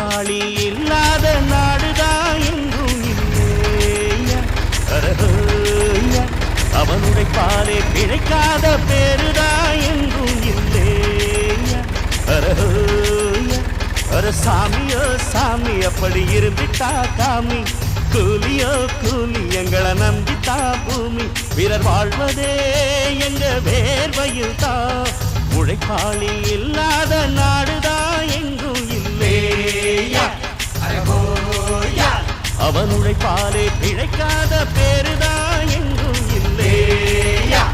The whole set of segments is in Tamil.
உழைப்பாளி இல்லாத நாடுதான் எங்கும் இல்லையா. அவன் உழைப்பாலே பிழைக்காத பேருதான் எங்கும் இல்லையா. சாமியோ சாமி அப்படி இருந்துட்டா காமி, கூலியோ கூலி எங்களை நம்பித்தா பூமி. வீரர் வாழ்வதே எங்க வேர்வையில் தான், உழைப்பாளி இல்லாத நாடுதான் எங்கும் இல்லையா. அவன் உழைப்பாலே பிழைக்காத பேருதான் எங்கும் இல்லையா.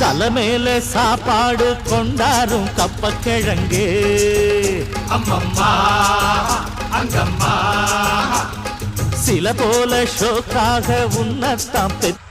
தலைமையில சாப்பாடு கொண்டாரும் கப்பக்கிழங்கு, அம்மம்மா அங்கம்மா சில போல ஷோக்காக உன்னத்தான் பெற்ற